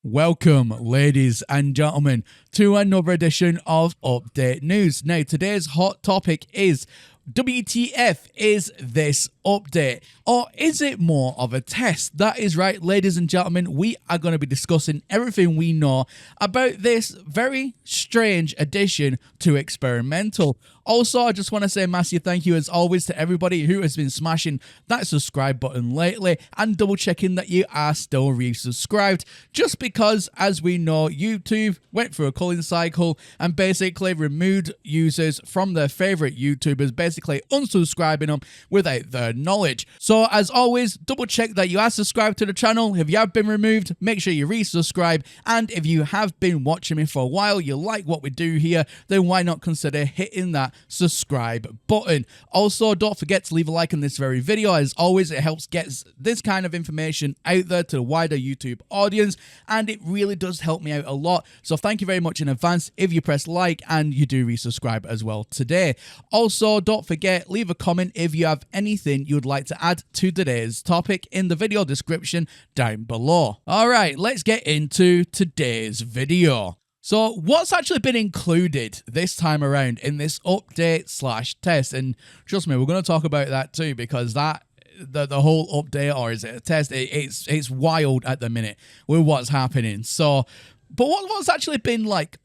Welcome, ladies and gentlemen, to another edition of Update News. Now, today's hot topic is WTF is this update? Or is it more of a test? That is right, ladies and gentlemen, we are going to be discussing everything we know about this very strange addition to Experimental. Also, I just want to say a massive thank you as always to everybody who has been smashing that subscribe button lately and double checking that you are still resubscribed, just because, as we know, YouTube went through a culling cycle and basically removed users from their favorite YouTubers, basically unsubscribing them without their knowledge. So as always, double check that you are subscribed to the channel. If you have been removed, make sure you resubscribe, and if you have been watching me for a while, you like what we do here, then why not consider hitting that subscribe button. Also, don't forget to leave a like on this very video. As always, it helps get this kind of information out there to the wider YouTube audience, and it really does help me out a lot. So thank you very much in advance if you press like and you do resubscribe as well today. Also, don't forget, leave a comment if you have anything you would like to add to today's topic in the video description down below. Alright, let's get into today's video. So what's actually been included this time around in this update slash test? And trust me, we're going to talk about that too, because that the whole update, or is it a test, it's wild at the minute with what's happening. So, but what's actually been like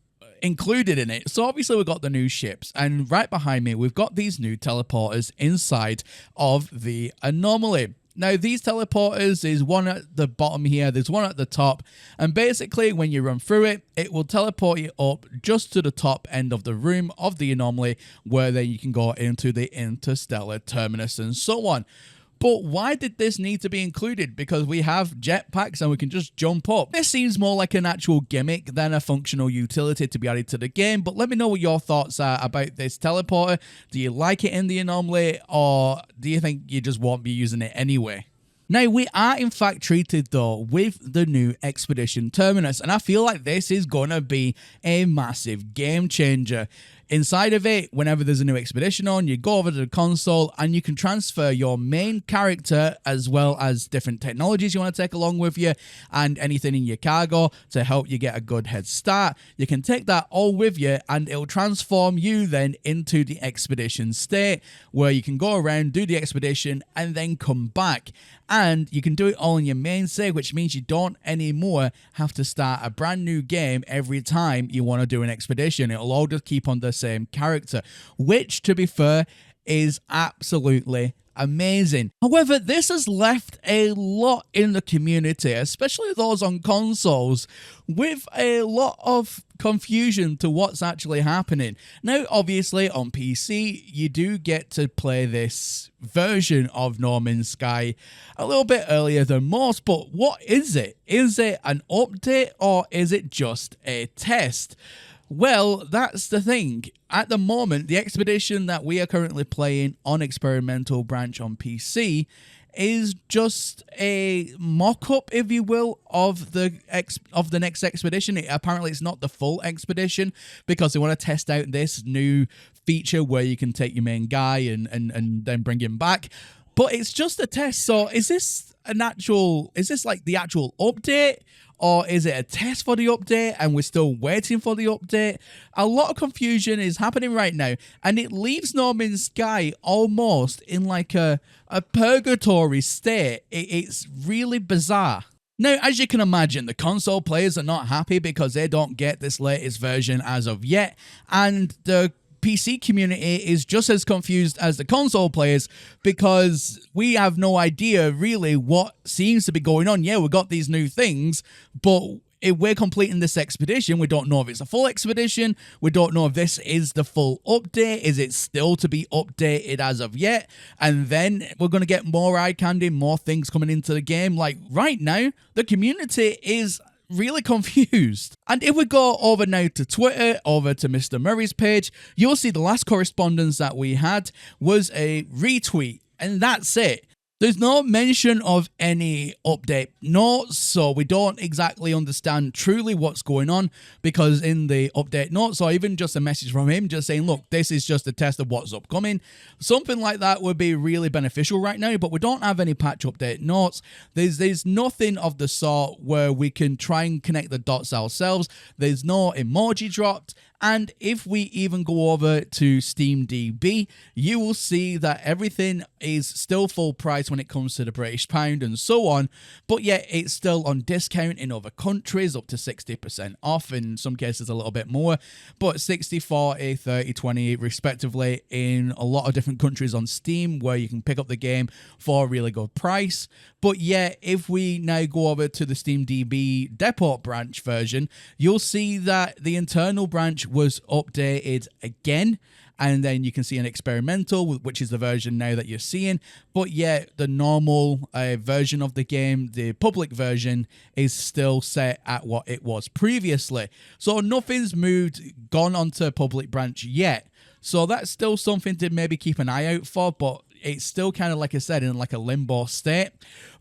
included in it? So obviously we've got the new ships, and right behind me we've got these new teleporters inside of the anomaly. Now, these teleporters, is one at the bottom here, there's one at the top, and basically when you run through it, it will teleport you up just to the top end of the room of the anomaly, where then you can go into the interstellar terminus and so on. But why did this need to be included? Because we have jetpacks and we can just jump up. This seems more like an actual gimmick than a functional utility to be added to the game, but let me know what your thoughts are about this teleporter. Do you like it in the anomaly, or do you think you just won't be using it anyway? Now, we are in fact treated though with the new Expedition Terminus, and I feel like this is going to be a massive game changer. Inside of it, whenever there's a new expedition on, you go over to the console and you can transfer your main character as well as different technologies you want to take along with you and anything in your cargo to help you get a good head start. You can take that all with you and it'll transform you then into the expedition state, where you can go around, do the expedition, and then come back. And you can do it all in your main save, which means you don't anymore have to start a brand new game every time you want to do an expedition. It'll all just keep on the same character, which, to be fair, is absolutely amazing. However, this has left a lot in the community, especially those on consoles, with a lot of confusion to what's actually happening. Now, obviously, on PC, you do get to play this version of No Man's Sky a little bit earlier than most, but what is it? Is it an update, or is it just a test? Well, that's the thing. At the moment, the expedition that we are currently playing on Experimental Branch on PC is just a mock-up, if you will, of the next expedition. Apparently, it's not the full expedition, because they want to test out this new feature where you can take your main guy and then bring him back. But it's just a test. So is this like the actual update? Or is it a test for the update and we're still waiting for the update? A lot of confusion is happening right now, and it leaves No Man's Sky almost in like a purgatory state. It's really bizarre. Now, as you can imagine, the console players are not happy because they don't get this latest version as of yet, and the PC community is just as confused as the console players, because we have no idea really what seems to be going on. Yeah, we've got these new things, but if we're completing this expedition, we don't know if it's a full expedition. We don't know if this is the full update. Is it still to be updated as of yet? And then we're going to get more eye candy, more things coming into the game. Like right now, the community is really confused. And if we go over now to Twitter, over to Mr. Murray's page, you'll see the last correspondence that we had was a retweet, and that's it. There's no mention of any update notes, so we don't exactly understand truly what's going on, because in the update notes, or even just a message from him just saying, look, this is just a test of what's upcoming, something like that would be really beneficial right now, but we don't have any patch update notes. There's nothing of the sort where we can try and connect the dots ourselves. There's no emoji dropped. And if we even go over to SteamDB, you will see that everything is still full price when it comes to the British pound and so on, but yet it's still on discount in other countries, up to 60% off, in some cases a little bit more, but 60, 40, 30, 20 respectively in a lot of different countries on Steam, where you can pick up the game for a really good price. But yet, if we now go over to the SteamDB depot branch version, you'll see that the internal branch was updated again, and then you can see an experimental, which is the version now that you're seeing, but yet the normal version of the game, the public version, is still set at what it was previously. So nothing's gone onto public branch yet. So that's still something to maybe keep an eye out for, but it's still kind of, like I said, in like a limbo state.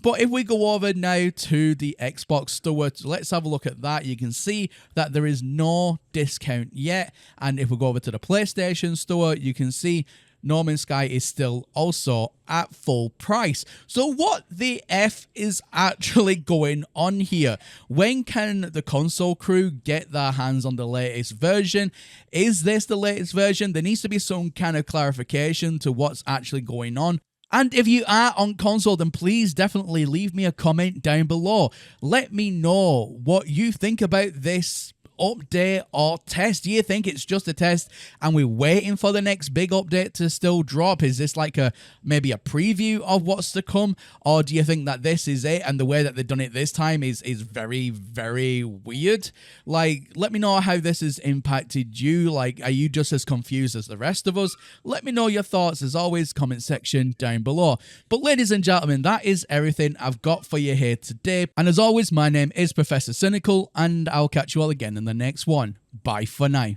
But if we go over now to the Xbox store, let's have a look at that. You can see that there is no discount yet. And if we go over to the PlayStation store, you can see No Man's Sky is still also at full price. So what the F is actually going on here? When can the console crew get their hands on the latest version? Is this the latest version? There needs to be some kind of clarification to what's actually going on. And if you are on console, then please definitely leave me a comment down below. Let me know what you think about this update or test. Do you think it's just a test and we're waiting for the next big update to still drop? Is this like maybe a preview of what's to come, or do you think that this is it and the way that they've done it this time is very, very weird? Like, let me know how this has impacted you. Like, are you just as confused as the rest of us? Let me know your thoughts, as always, comment section down below. But ladies and gentlemen, that is everything I've got for you here today, and as always, my name is Professor Cynical, and I'll catch you all again in the next one. Bye for now.